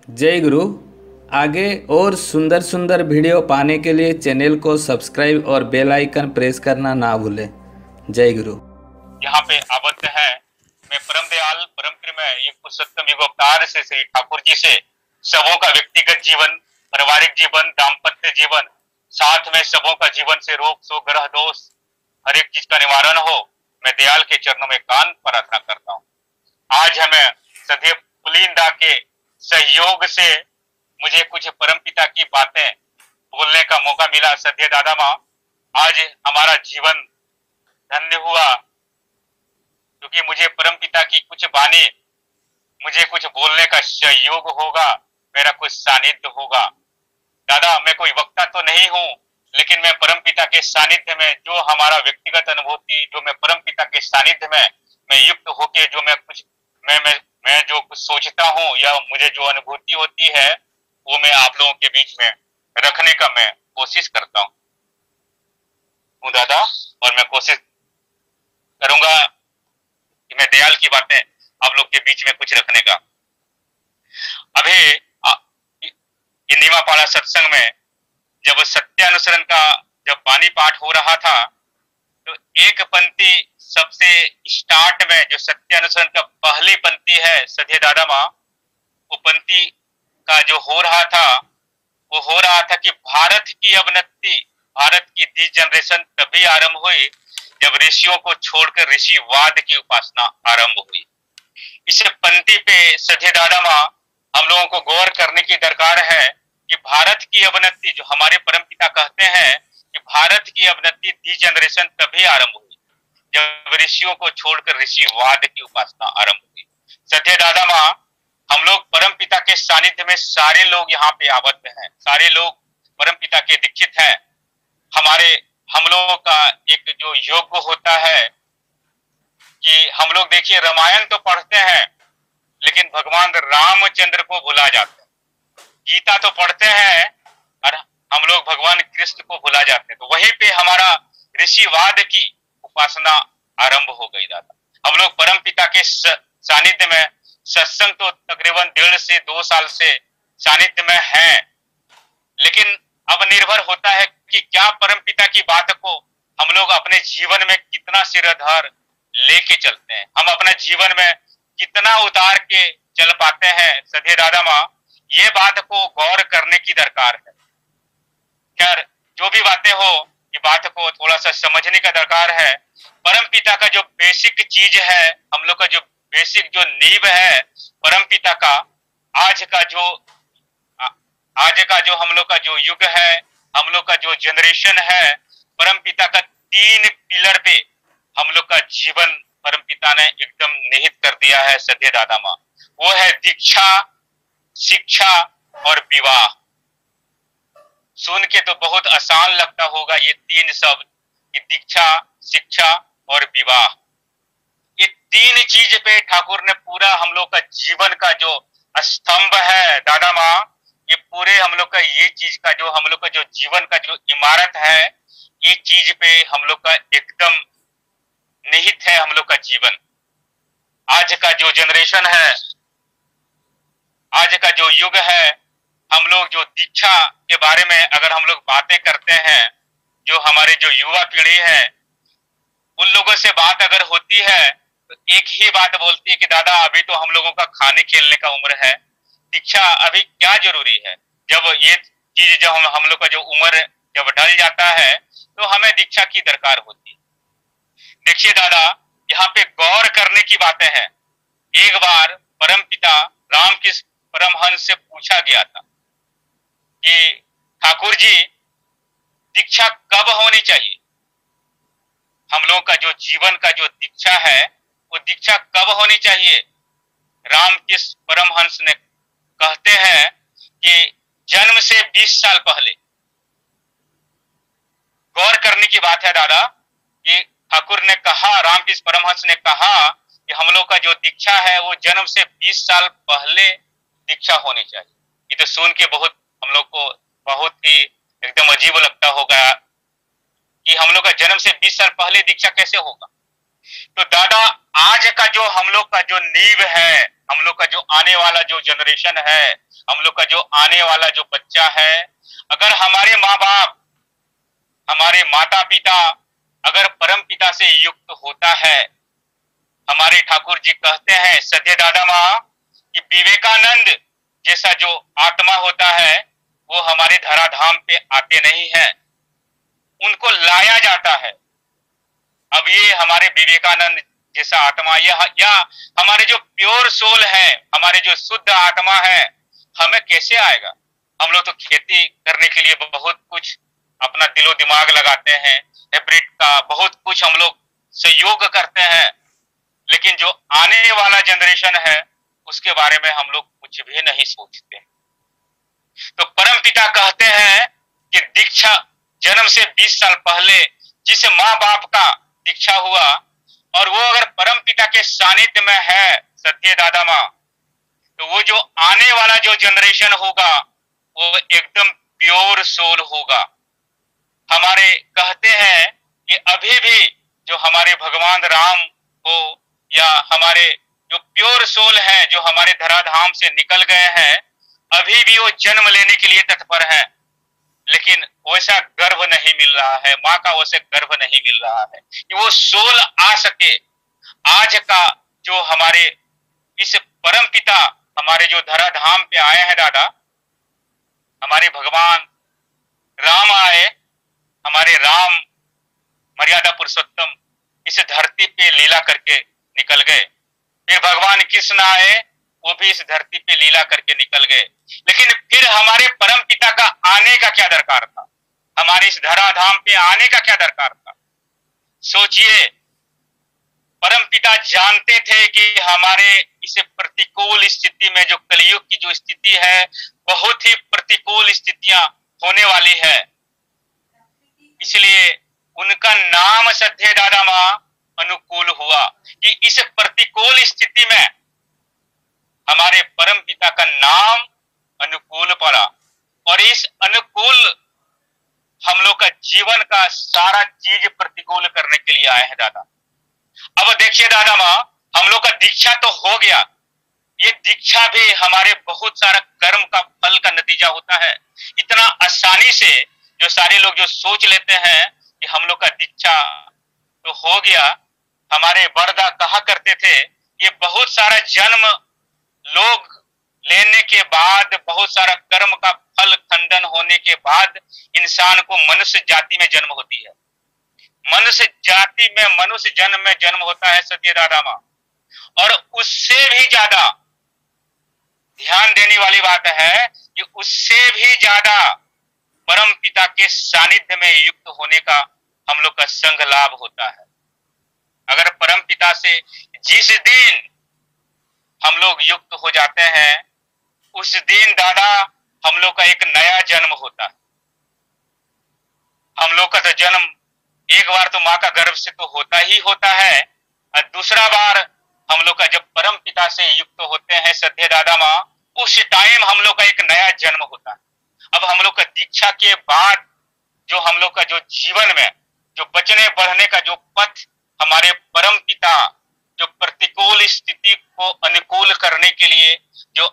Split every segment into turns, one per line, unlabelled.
जय गुरु। आगे और सुंदर सुंदर वीडियो पाने के लिए चैनल को सब्सक्राइब और बेल आइकन प्रेस करना ना भूलें। जय गुरु।
यहाँ पे आबद्ध है। मैं परम दयाल परम प्रेमय ये पुरुषोत्तम युग अवतार से श्री ठाकुर जी से सबों का व्यक्तिगत जीवन, पारिवारिक जीवन, दाम्पत्य जीवन, साथ में सबों का जीवन से रोग शोक ग्रह दोष हर एक चीज का निवारण हो, मैं दयाल के चरणों में कान प्रार्थना करता हूँ। आज हमें सदैव पुलिंदा के सहयोग से मुझे कुछ परमपिता की बातें बोलने का मौका मिला। सत्य दादा माँ, आज हमारा जीवन धन्य हुआ क्योंकि मुझे परमपिता की कुछ बानी, मुझे कुछ बोलने का सहयोग होगा, मेरा कुछ सानिध्य होगा। दादा, मैं कोई वक्ता तो नहीं हूँ, लेकिन मैं परमपिता के सानिध्य में जो हमारा व्यक्तिगत अनुभूति, जो मैं परमपिता के सानिध्य में मैं युक्त होके जो मैं जो कुछ सोचता हूँ या मुझे जो अनुभूति होती है वो मैं आप लोगों के बीच में रखने का मैं कोशिश करता हूँ दादा। और मैं कोशिश करूंगा कि मैं दयाल की बातें आप लोग के बीच में कुछ रखने का। अभी निमापाड़ा सत्संग में जब सत्यानुसरण का जब वाणी पाठ हो रहा था तो एक पंक्ति सबसे स्टार्ट में जो सत्यानुसरण का पहली पंक्ति है सधे दादा माँ, वो पंक्ति का जो हो रहा था वो हो रहा था कि भारत की अवनति, भारत की दी जनरेशन तभी आरंभ हुई जब ऋषियों को छोड़कर ऋषिवाद की उपासना आरंभ हुई। इस पंक्ति पे सधे दादा माँ हम लोगों को गौर करने की दरकार है कि भारत की अवनति, जो हमारे परमपिता कहते हैं कि भारत की अवनति दी जनरेशन तभी आरंभ हुई जब ऋषियों को छोड़कर ऋषिवाद की उपासना आरंभ हुई। सत्य दादा माँ, हम लोग परमपिता के सानिध्य में सारे लोग यहाँ पे आबद्ध हैं, सारे लोग परमपिता के दीक्षित हैं। हम लोगों का एक जो योग होता है कि हम लोग देखिए रामायण तो पढ़ते हैं लेकिन भगवान रामचंद्र को भुला जाते हैं, गीता तो पढ़ते हैं और हम लोग भगवान कृष्ण को भुला जाते हैं। तो वहीं पे हमारा ऋषिवाद की उपासना आरंभ हो गई दादा। हम लोग परमपिता के सानिध्य में सत्संग तो तकरीबन 1.5 से 2 साल से सानिध्य में हैं, लेकिन अब निर्भर होता है कि क्या परमपिता की बात को हम लोग अपने जीवन में कितना सिरधर लेके चलते हैं, हम अपने जीवन में कितना उतार के चल पाते हैं। सधे दादा माँ, ये बात को गौर करने की दरकार है। खैर जो भी बातें हो, ये बात को थोड़ा सा समझने का दरकार है। परमपिता का जो बेसिक चीज है, हम लोग का जो बेसिक जो नींव है परमपिता का, आज का जो हम लोग का जो युग है, हम लोग का जो जनरेशन है, परमपिता का 3 पिलर पे हम लोग का जीवन परमपिता ने एकदम निहित कर दिया है सत्य दादा माँ। वो है दीक्षा, शिक्षा और विवाह। सुन के तो बहुत आसान लगता होगा ये 3 शब्द कि दीक्षा, शिक्षा और विवाह। ये 3 चीज पे ठाकुर ने पूरा हम लोग का जीवन का जो स्तंभ है दादा माँ, ये पूरे हम लोग का ये चीज का जो हम लोग का जो जीवन का जो इमारत है, ये चीज पे हम लोग का एकदम निहित है हम लोग का जीवन। आज का जो जनरेशन है, आज का जो युग है, हम लोग जो दीक्षा के बारे में अगर हम लोग बातें करते हैं, जो हमारे जो युवा पीढ़ी है उन लोगों से बात अगर होती है तो एक ही बात बोलती है कि दादा अभी तो हम लोगों का खाने खेलने का उम्र है, दीक्षा अभी क्या जरूरी है। जब ये चीज जब हम लोग का जो उम्र जब ढल जाता है तो हमें दीक्षा की दरकार होती है। देखिए दादा, यहाँ पे गौर करने की बातें हैं। एक बार परमपिता रामकृष्ण परमहंस से पूछा गया था कि ठाकुर जी दीक्षा कब होनी चाहिए, हम लोगों का जो जीवन का जो दीक्षा है वो दीक्षा कब होनी चाहिए। रामकृष्ण परमहंस ने कहते हैं कि जन्म से 20 साल पहले। गौर करने की बात है दादा कि ठाकुर ने कहा, रामकृष्ण परमहंस ने कहा कि हम लोग का जो दीक्षा है वो जन्म से 20 साल पहले दीक्षा होनी चाहिए। ये तो सुन के बहुत हम लोग को बहुत ही एकदम अजीब लगता होगा कि हम लोग का जन्म से 20 साल पहले दीक्षा कैसे होगा। तो दादा आज का जो हम लोग का जो नींव है, हम लोग का जो आने वाला जो जनरेशन है, हम लोग का जो आने वाला जो बच्चा है, अगर हमारे माँ बाप, हमारे माता पिता अगर परम पिता से युक्त होता है, हमारे ठाकुर जी कहते हैं सत्य दादा माँ कि विवेकानंद जैसा जो आत्मा होता है वो हमारे धराधाम पे आते नहीं है, उनको लाया जाता है। अब ये हमारे विवेकानंद जैसा आत्मा या हमारे जो प्योर सोल है, हमारे जो शुद्ध आत्मा है, हमें कैसे आएगा? हम लोग तो खेती करने के लिए बहुत कुछ अपना दिलो दिमाग लगाते हैं, हाइब्रिड का बहुत कुछ हम लोग सहयोग करते हैं, लेकिन जो आने वाला जनरेशन है उसके बारे में हम लोग कुछ भी नहीं सोचते। तो परम पिता कहते हैं कि दीक्षा जन्म से 20 साल पहले जिस माँ बाप का दीक्षा हुआ और वो अगर परम पिता के सानिध्य में है सत्य दादा माँ, तो वो जो आने वाला जो जनरेशन होगा वो एकदम प्योर सोल होगा। हमारे कहते हैं कि अभी भी जो हमारे भगवान राम हो या हमारे जो प्योर सोल है जो हमारे धराधाम से निकल गए हैं, अभी भी वो जन्म लेने के लिए तत्पर है, लेकिन वैसा गर्व नहीं मिल रहा है, माँ का वैसे गर्व नहीं मिल रहा है कि वो सोल आ सके। आज का जो हमारे इस परम पिता हमारे जो धराधाम पे आए हैं दादा, हमारे भगवान राम आए, हमारे राम मर्यादा पुरुषोत्तम इस धरती पे लीला करके निकल गए। फिर भगवान कृष्ण आए, वो भी इस धरती पे लीला करके निकल गए। लेकिन फिर हमारे परम पिता का आने का क्या दरकार था? हमारे इस धराधाम पे आने का क्या दरकार था? सोचिए, परम पिता जानते थे कि हमारे इस प्रतिकूल स्थिति में जो कलयुग की जो स्थिति है, बहुत ही प्रतिकूल स्थितियां होने वाली है, इसलिए उनका नाम सत्य दादा माँ अनुकूल हुआ कि इस प्रतिकूल स्थिति में हमारे परम पिता का नाम अनुकूल पड़ा और इस अनुकूल हम लोग का जीवन का सारा चीज प्रतिकूल करने के लिए आए हैं दादा। अब देखिए दादा माँ, हम लोग का दीक्षा तो हो गया, ये दीक्षा भी हमारे बहुत सारा कर्म का फल का नतीजा होता है। इतना आसानी से जो सारे लोग जो सोच लेते हैं कि हम लोग का दीक्षा तो हो गया, हमारे वरदा कहा करते थे ये बहुत सारा जन्म लोग लेने के बाद, बहुत सारा कर्म का फल खंडन होने के बाद इंसान को मनुष्य जाति में जन्म होती है। मनुष्य जाति में मनुष्य जन्म में जन्म होता है सत्य दादा माँ, और उससे भी ज्यादा ध्यान देने वाली बात है कि उससे भी ज्यादा परम पिता के सानिध्य में युक्त होने का हम लोग का संग लाभ होता है। अगर परम पिता से जिस दिन हम लोग युक्त हो जाते हैं, उस दिन दादा हम लोग का एक नया जन्म होता है। हम लोग का तो जन्म एक बार तो माँ का गर्भ से तो होता ही होता है, और दूसरा बार हम लोग का जब परम पिता से युक्त होते हैं सत्य दादा माँ, उस टाइम हम लोग का एक नया जन्म होता है। अब हम लोग का दीक्षा के बाद जो हम लोग का जो जीवन में जो बचने बढ़ने का जो पथ हमारे परम पिता जो प्रतिकूल स्थिति को अनुकूल करने के लिए जो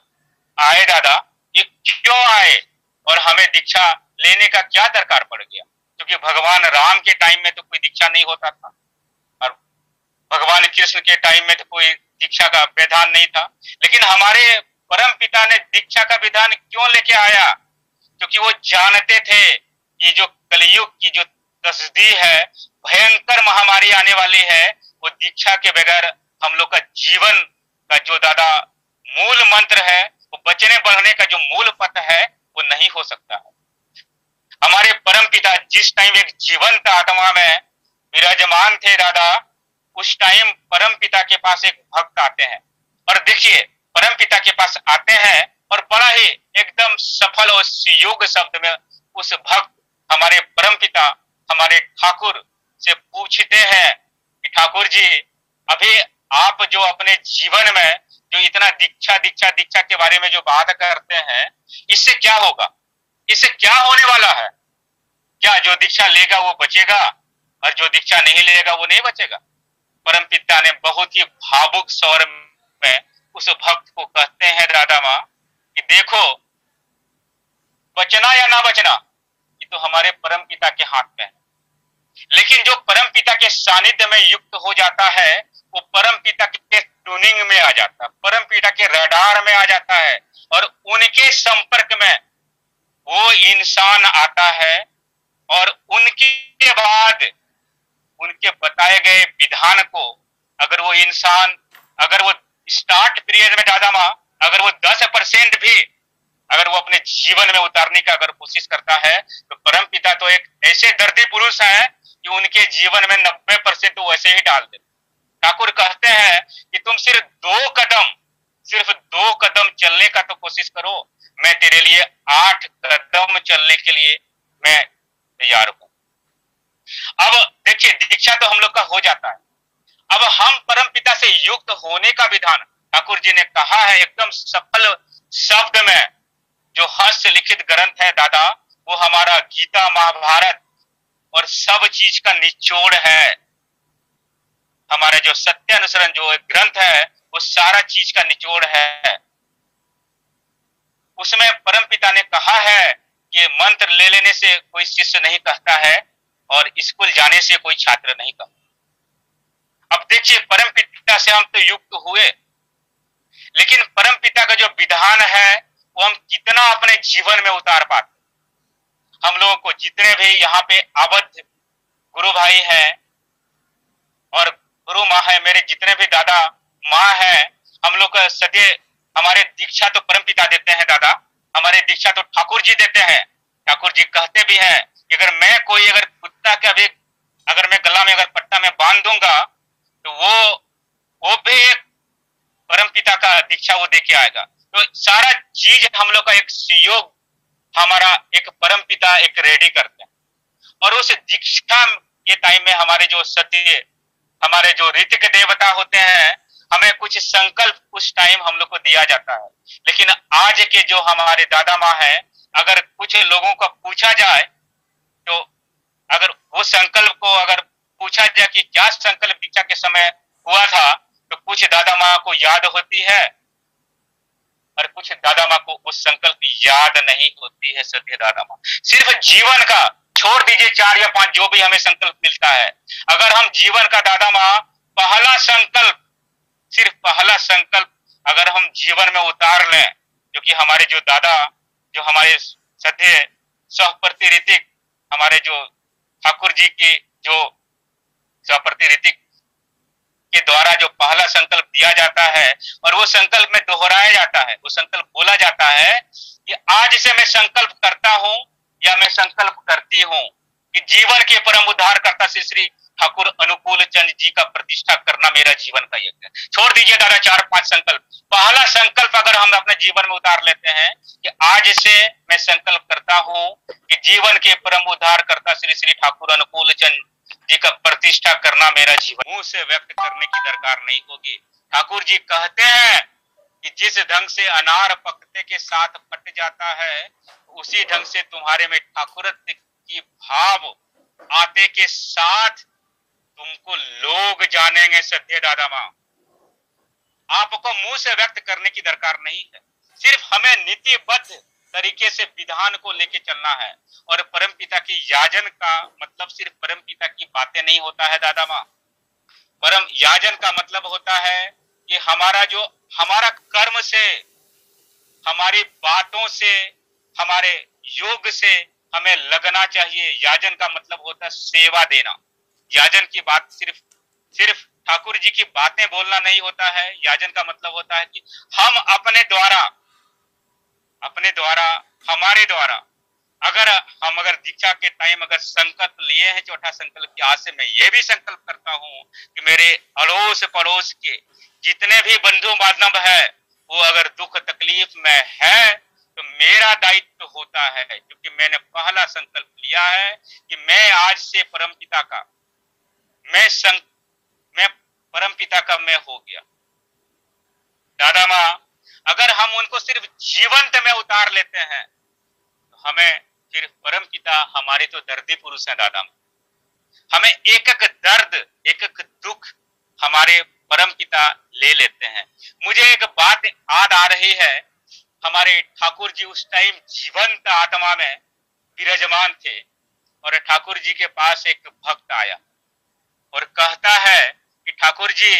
आए दादा, ये क्यों आए और हमें दीक्षा लेने का क्या दरकार पड़ गया? क्योंकि भगवान राम के टाइम में तो कोई दीक्षा नहीं होता था और भगवान कृष्ण के टाइम में तो कोई दीक्षा का विधान नहीं था, लेकिन हमारे परम पिता ने दीक्षा का विधान क्यों लेके आया? क्योंकि वो जानते थे कि जो कलयुग की जो तस्दीर है, भयंकर महामारी आने वाली है, वो दीक्षा के बगैर हम लोग का जीवन का जो दादा मूल मंत्र है, वो बचने बढ़ने का जो मूल पथ है, वो नहीं हो सकता है। हमारे परम पिता जिस टाइम एक जीवंत आत्मा में विराजमान थे दादा, उस टाइम परम पिता के पास एक भक्त आते हैं और देखिए परम पिता के पास आते हैं और बड़ा ही एकदम सफल और सुयोग शब्द में उस भक्त हमारे परम पिता हमारे ठाकुर से पूछते हैं कि ठाकुर जी, अभी आप जो अपने जीवन में जो इतना दीक्षा दीक्षा दीक्षा के बारे में जो बात करते हैं, इससे क्या होगा? इससे क्या होने वाला है? क्या जो दीक्षा लेगा वो बचेगा और जो दीक्षा नहीं लेगा वो नहीं बचेगा? परम पिता ने बहुत ही भावुक स्वर में उस भक्त को कहते हैं दादा माँ कि देखो बचना या ना बचना ये तो हमारे परम पिता के हाथ में है। लेकिन जो परम पिता के सानिध्य में युक्त हो जाता है वो परम पिता के ट्यूनिंग में आ जाता है, परम पिता के रडार में आ जाता है और उनके संपर्क में वो इंसान आता है और उनके बाद उनके बताए गए विधान को अगर वो इंसान अगर वो स्टार्ट पीरियड में दादा माँ अगर वो 10% भी अगर वो अपने जीवन में उतारने का अगर कोशिश करता है तो परम पिता तो एक ऐसे दर्दी पुरुष है कि उनके जीवन में 90% तो वैसे ही डाल देते। ठाकुर कहते हैं कि तुम सिर्फ दो कदम चलने का तो कोशिश करो, मैं तेरे लिए 8 कदम चलने के लिए मैं तैयार हूं। अब देखिए दीक्षा तो हम लोग का हो जाता है, अब हम परम पिता से युक्त होने का विधान ठाकुर जी ने कहा है एकदम सफल शब्द में, जो हस्त लिखित ग्रंथ है दादा वो हमारा गीता महाभारत और सब चीज का निचोड़ है। हमारा जो सत्य अनुसरण जो एक ग्रंथ है वो सारा चीज का निचोड़ है। उसमें परम पिता ने कहा है कि मंत्र ले लेने से कोई शिष्य नहीं कहता है और स्कूल जाने से कोई छात्र नहीं कहता। अब देखिए परम पिता से हम तो युक्त हुए, लेकिन परम पिता का जो विधान है वो हम कितना अपने जीवन में उतार पाते। हम लोगों को जितने भी यहाँ पे आबद्ध गुरु भाई हैं और गुरु माँ है, मेरे जितने भी दादा माँ हैं, हम लोग का सदे हमारे दीक्षा तो परम पिता देते हैं दादा, हमारे दीक्षा तो ठाकुर जी देते हैं। ठाकुर जी कहते भी हैं कि अगर मैं कोई अगर कुत्ता का भी अगर मैं गला में अगर पट्टा में बांध दूंगा तो वो भी एक परम पिता का दीक्षा वो देके आएगा। तो सारा चीज हम लोग का एक सहयोग हमारा एक परम पिता एक रेडी करते हैं और उस दीक्षा के टाइम में हमारे जो सत्य हमारे जो ऋतिक देवता होते हैं हमें कुछ संकल्प उस टाइम हम लोग को दिया जाता है। लेकिन आज के जो हमारे दादा माँ है अगर कुछ लोगों को पूछा जाए तो अगर वो संकल्प को अगर पूछा जाए कि क्या संकल्प दीक्षा के समय हुआ था तो कुछ दादा माँ को याद होती है और कुछ दादा माँ को उस संकल्प याद नहीं होती है। सत्य दादा माँ सिर्फ जीवन का छोड़ दीजिए 4 या 5 जो भी हमें संकल्प मिलता है, अगर हम जीवन का दादा माँ पहला संकल्प सिर्फ पहला संकल्प अगर हम जीवन में उतार लें, जो कि हमारे जो दादा जो हमारे सत्य सहप्रति ऋतिक हमारे जो ठाकुर जी की जो सहप्रति ऋतिक के द्वारा जो पहला संकल्प दिया जाता है और वो संकल्प में दोहराया जाता है, वो संकल्प बोला जाता है कि आज से मैं संकल्प करता हूं या मैं संकल्प करती हूं कि जीवन के परम उद्धार करता श्री ठाकुर अनुकूल चंद जी का प्रतिष्ठा करना मेरा जीवन का यज्ञ है। छोड़ दीजिए दादा 4-5 संकल्प, पहला संकल्प अगर हम अपने जीवन में उतार लेते हैं कि आज से मैं संकल्प करता हूं कि जीवन के परम उद्धार करता श्री ठाकुर अनुकूल चंद जी का प्रतिष्ठा करना मेरा जीवन, मुंह से व्यक्त करने की दरकार नहीं होगी। ठाकुर जी कहते हैं कि जिस ढंग से अनार पकते के साथ पट जाता है उसी ढंग से तुम्हारे में ठाकुरत्व की भाव आते के साथ तुमको लोग जानेंगे। सत्य दादा माँ आपको मुंह से व्यक्त करने की दरकार नहीं है, सिर्फ हमें नीतिबद्ध तरीके से विधान को लेके चलना है। और परम पिता की याजन का मतलब सिर्फ परम पिता की बातें नहीं होता है दादा माँ, परम याजन का मतलब होता है कि हमारा कर्म से हमारी बातों से हमारे योग से हमें लगना चाहिए। याजन का मतलब होता है सेवा देना। याजन की बात सिर्फ ठाकुर जी की बातें बोलना नहीं होता है। याजन का मतलब होता है कि हम अपने द्वारा हमारे द्वारा अगर दीक्षा के टाइम अगर संकल्प लिए हैं, चौथा संकल्प की आज से मैं ये भी संकल्प करता हूं कि मेरे अड़ोस पड़ोस के जितने भी बंधु बांधव है वो अगर दुख तकलीफ में है तो मेरा दायित्व होता है, क्योंकि मैंने पहला संकल्प लिया है कि मैं आज से परम पिता का मैं परम पिता का मैं हो गया। दादा माँ अगर हम उनको सिर्फ जीवंत में उतार लेते हैं तो हमें फिर परम पिता हमारे तो दर्दी पुरुष हैं दादा माँ, हमें एक एक दर्द एक एक दुख हमारे परम पिता ले लेते हैं। मुझे एक बात याद आ रही है हमारे ठाकुर जी उस टाइम जीवंत आत्मा में विराजमान थे और ठाकुर जी के पास एक भक्त आया और कहता है कि ठाकुर जी,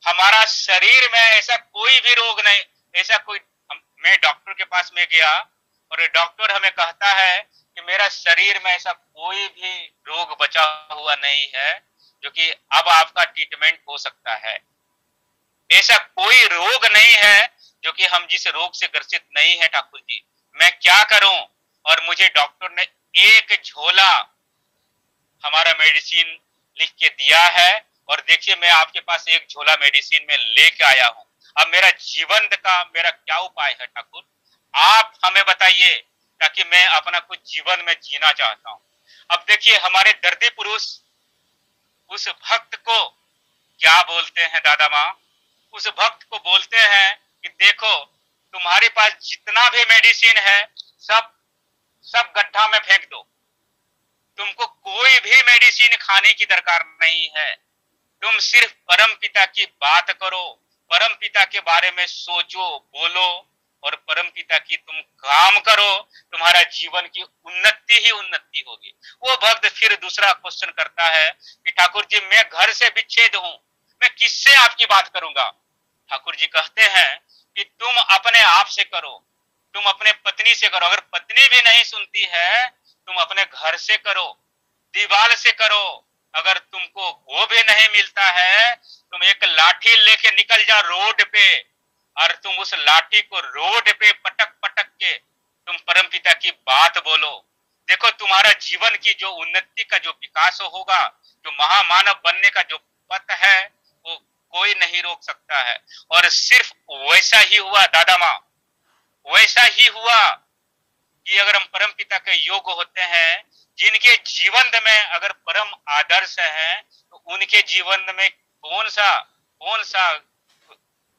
हमारा शरीर में ऐसा कोई भी रोग नहीं, ऐसा कोई, मैं डॉक्टर के पास में गया और डॉक्टर हमें कहता है कि मेरा शरीर में ऐसा कोई भी रोग बचा हुआ नहीं है जो कि अब आपका ट्रीटमेंट हो सकता है। ऐसा कोई रोग नहीं है जो कि हम जिस रोग से ग्रसित नहीं है ठाकुर जी, मैं क्या करूं? और मुझे डॉक्टर ने एक झोला हमारा मेडिसिन लिख के दिया है और देखिए मैं आपके पास एक झोला मेडिसिन में लेके आया हूं। अब मेरा जीवन का मेरा क्या उपाय है ठाकुर, आप हमें बताइए, ताकि मैं अपना कुछ जीवन में जीना चाहता हूं। अब देखिए हमारे दर्दी पुरुष उस भक्त को क्या बोलते हैं दादा माँ, उस भक्त को बोलते हैं कि देखो तुम्हारे पास जितना भी मेडिसिन है सब सब गड्ढा में फेंक दो, तुमको कोई भी मेडिसिन खाने की दरकार नहीं है, तुम सिर्फ परम पिता की बात करो, परम पिता के बारे में सोचो बोलो और परम पिता की तुम काम करो, तुम्हारा जीवन की उन्नति ही उन्नति होगी। वो भक्त फिर दूसरा क्वेश्चन करता है कि ठाकुर जी मैं घर से विच्छेद हूं, मैं किससे आपकी बात करूंगा? ठाकुर जी कहते हैं कि तुम अपने आप से करो, तुम अपने पत्नी से करो, अगर पत्नी भी नहीं सुनती है तुम अपने घर से करो, दीवार से करो, अगर तुमको वो भी नहीं मिलता है तुम एक लाठी लेके निकल जाओ रोड पे और तुम उस लाठी को रोड पे पटक पटक के तुम परमपिता की बात बोलो। देखो तुम्हारा जीवन की जो उन्नति का जो विकास होगा, जो महामानव बनने का जो पथ है वो कोई नहीं रोक सकता है। और सिर्फ वैसा ही हुआ दादा माँ, वैसा ही हुआ कि अगर हम परम पिता के योग होते हैं, जिनके जीवन में अगर परम आदर्श है तो उनके जीवन में कौन सा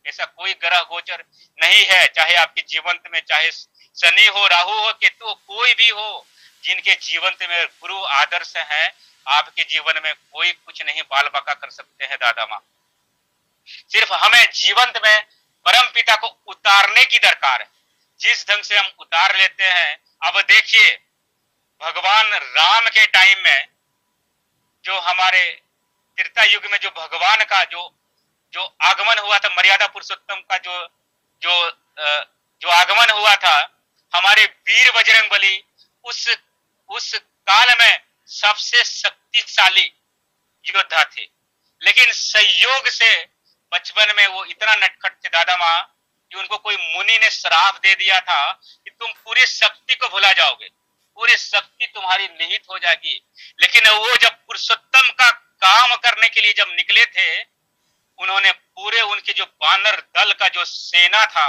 ऐसा कोई ग्रह गोचर नहीं है, चाहे आपके जीवन में चाहे शनि हो, राहु हो, केतु, कोई भी हो, जिनके जीवन में गुरु आदर्श है आपके जीवन में कोई कुछ नहीं बाल बाका कर सकते हैं दादा माँ। सिर्फ हमें जीवन में परम पिता को उतारने की दरकार है, जिस ढंग से हम उतार लेते हैं। अब देखिए भगवान राम के टाइम में जो हमारे त्रेता युग में जो भगवान का जो आगमन हुआ था, मर्यादा पुरुषोत्तम का जो आगमन हुआ था, हमारे वीर बजरंगबली उस काल में सबसे शक्तिशाली योद्धा थे, लेकिन संयोग से बचपन में वो इतना नटखट थे दादा माँ कि उनको कोई मुनि ने श्राप दे दिया था कि तुम पूरी शक्ति को भुला जाओगे, पूरी शक्ति तुम्हारी निहित हो जाएगी। लेकिन वो जब पुरुषोत्तम का काम करने के लिए जब निकले थे, उन्होंने पूरे उनके जो वानर दल का जो सेना था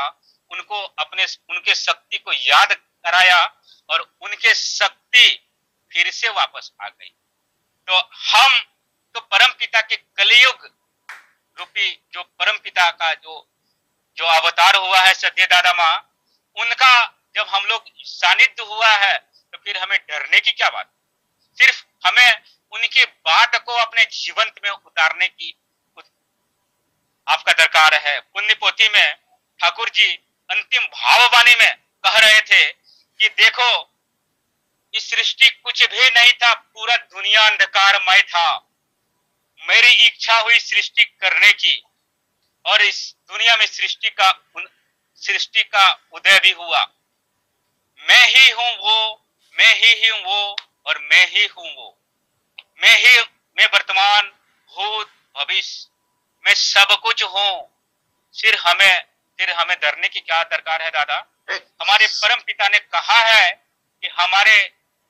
उनको उनके शक्ति को याद कराया और उनके शक्ति फिर से वापस आ गई। तो हम तो परम पिता के कलियुग रूपी जो परम पिता का जो अवतार हुआ है सत्य दादा माँ, उनका जब हम लोग सानिध्य हुआ है तो फिर हमें डरने की क्या बात, सिर्फ हमें उनकी बात को अपने जीवन में उतारने की आपका दरकार है। पुण्य पोथी में ठाकुर जी अंतिम भाववाणी में कह रहे थे कि देखो इस सृष्टि कुछ भी नहीं था, पूरा दुनिया अंधकारमय था, मेरी इच्छा हुई सृष्टि करने की और इस दुनिया में सृष्टि का उदय भी हुआ। मैं ही हूं वो, मैं ही हूं वो और मैं ही हूं वो, मैं वर्तमान भूत भविष्य मैं सब कुछ हूं। फिर हमें डरने की क्या दरकार है दादा? हमारे परम पिता ने कहा है कि हमारे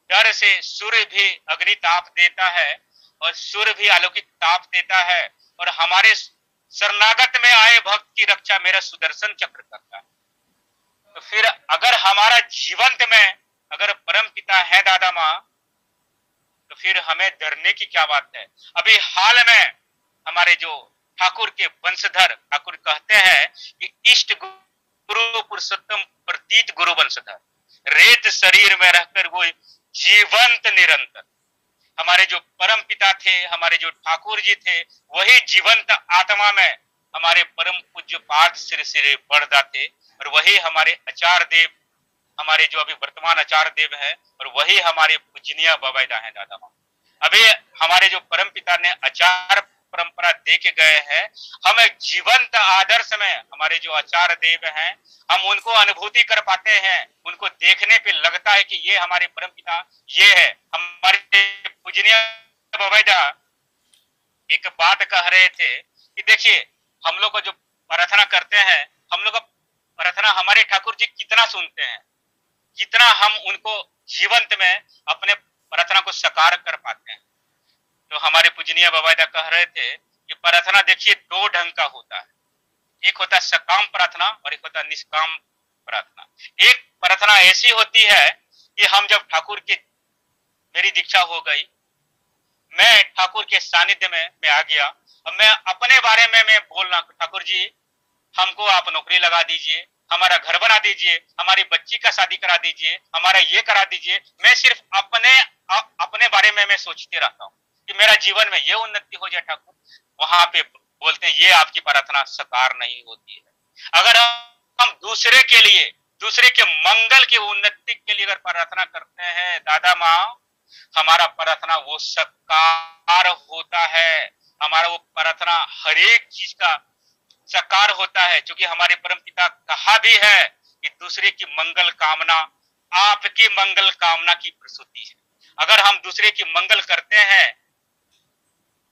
डर से सूर्य भी अग्नि ताप देता है और सूर्य भी अलौकिक ताप देता है और हमारे शरणागत में आए भक्त की रक्षा मेरा सुदर्शन चक्र करता है। तो फिर अगर हमारा जीवंत में अगर परम पिता है दादा माँ, तो फिर हमें डरने की क्या बात है? अभी हाल में हमारे जो ठाकुर के वंशधर, ठाकुर कहते हैं कि इष्ट गुरु पुरुषोत्तम प्रतीत गुरु वंशधर, रेत शरीर में रहकर वो जीवंत निरंतर, हमारे जो परम पिता थे, हमारे जो ठाकुर जी थे, वही जीवंत आत्मा में हमारे परम पूज्य पाद श्री श्री बड़दा थे, और वही हमारे आचार्य देव, हमारे जो अभी वर्तमान आचार्य देव है, और वही हमारे पूजनीय बाबाईदा है दादा माँ। अभी हमारे जो परम पिता ने आचार परंपरा दे के गए हैं, हम एक जीवंत आदर्श में हमारे जो आचार्य देव हैं, हम उनको अनुभूति कर पाते हैं, उनको देखने पे लगता है कि ये हमारे परम पिता ये है। हमारे पूजनीय बाबाईदा एक बात कह रहे थे कि देखिए, हम लोग को जो प्रार्थना करते हैं, हम लोग का प्रार्थना हमारे ठाकुर जी कितना सुनते हैं, कितना हम उनको जीवंत में अपने प्रार्थना को साकार कर पाते हैं। तो हमारे पूजनीय बाबाईदा कह रहे थे कि प्रार्थना देखिए दो ढंग का होता है, एक होता है सकाम प्रार्थना और एक होता है निष्काम प्रार्थना। एक प्रार्थना ऐसी होती है कि हम जब ठाकुर के, मेरी दीक्षा हो गई, मैं ठाकुर के सानिध्य में मैं आ गया, अब मैं अपने बारे में मैं बोलना, ठाकुर जी हमको आप नौकरी लगा दीजिए, हमारा घर बना दीजिए, हमारी बच्ची का शादी करा दीजिए, हमारा ये करा दीजिए। मैं सिर्फ अपने बारे में मैं सोचते रहता हूँ कि मेरा जीवन में ये उन्नति हो जाए ठाकुर। वहां पे बोलते हैं ये आपकी प्रार्थना साकार नहीं होती है। अगर हम दूसरे के लिए, दूसरे के मंगल की उन्नति के लिए अगर प्रार्थना करते हैं दादा माँ, हमारा प्रार्थना वो साकार होता है, हमारा वो प्रार्थना हर एक चीज का साकार होता है। क्योंकि हमारे परम पिता कहा भी है कि दूसरे की मंगल कामना आपकी मंगल कामना की प्रसूति है। अगर हम दूसरे की मंगल करते हैं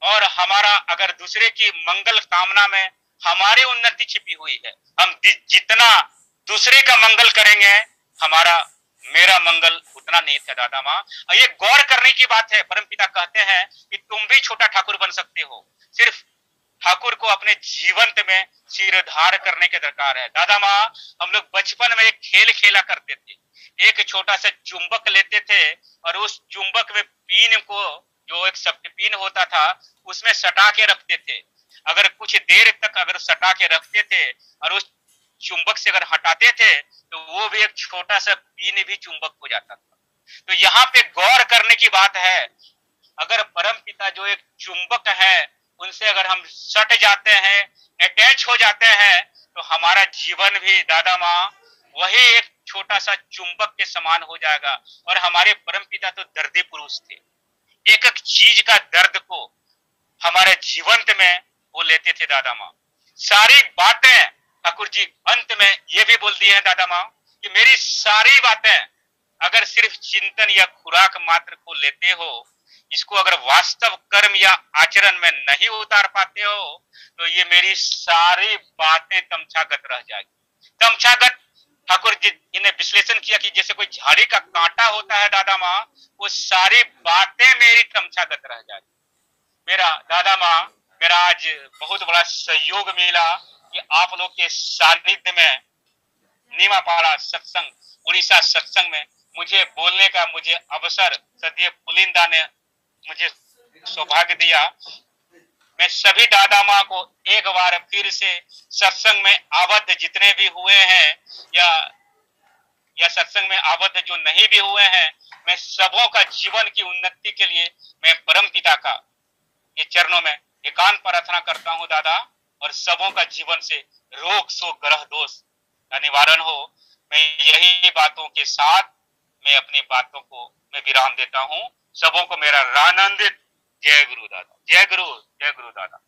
और हमारा अगर दूसरे की मंगल कामना में हमारी उन्नति छिपी हुई है, हम जितना दूसरे का मंगल करेंगे, हमारा मेरा मंगल उतना नहीं था दादा माँ। ये गौर करने की बात है। परम पिता कहते हैं कि तुम भी छोटा ठाकुर बन सकते हो, सिर्फ ठाकुर को अपने जीवंत में सिरधार करने की दरकार है। दादा माँ, हम लोग बचपन में एक खेल खेला करते थे, एक छोटा सा चुंबक लेते थे और उस चुंबक में पीन को, जो एक शब्द पीन होता था, उसमें सटा के रखते थे। अगर कुछ देर तक अगर सटा के रखते थे और उस चुंबक से अगर हटाते थे तो वो भी एक छोटा सा पीन भी चुंबक हो जाता था। तो यहाँ पे गौर करने की बात है, अगर परम पिता जो एक चुंबक है, उनसे अगर हम सट जाते हैं, अटैच हो जाते हैं, तो हमारा जीवन भी दादा माँ वही एक छोटा सा चुंबक के समान हो जाएगा। और हमारे परम पिता तो दर्दी पुरुष थे, एक एक चीज का दर्द को हमारे जीवंत में वो लेते थे दादा माँ। सारी बातें ठाकुर जी अंत में ये भी बोल दिए हैं दादा माँ कि मेरी सारी बातें अगर सिर्फ चिंतन या खुराक मात्र को लेते हो, इसको अगर वास्तव कर्म या आचरण में नहीं उतार पाते हो, तो ये मेरी सारी बातें तमछागत रह जाएगी। तमछागत ठाकुर जी इन्हें विश्लेषण किया कि जैसे कोई झाड़ी का कांटा होता है दादा माँ, वो सारी बातें मेरी तमछागत रह जाएगी। मेरा दादा माँ, मेरा आज बहुत बड़ा सहयोग मिला कि आप लोग के सानिध्य में नीमापाड़ा सत्संग, उड़ीसा सत्संग में मुझे बोलने का मुझे अवसर सदैव पुलिंदा ने मुझे सौभाग्य दिया। मैं सभी दादा माँ को एक बार फिर से सत्संग में आबद्ध जितने भी हुए हैं या सत्संग में आबद्ध जो नहीं भी हुए हैं, मैं सबों का जीवन की उन्नति के लिए मैं परम पिता का ये चरणों में एकांत प्रार्थना करता हूँ दादा, और सबों का जीवन से रोग शोक ग्रह दोष का निवारण हो। मैं यही बातों के साथ मैं अपनी बातों को मैं विराम देता हूँ। सबों को मेरा रानंदित जय गुरु दादा, जय गुरु दादा।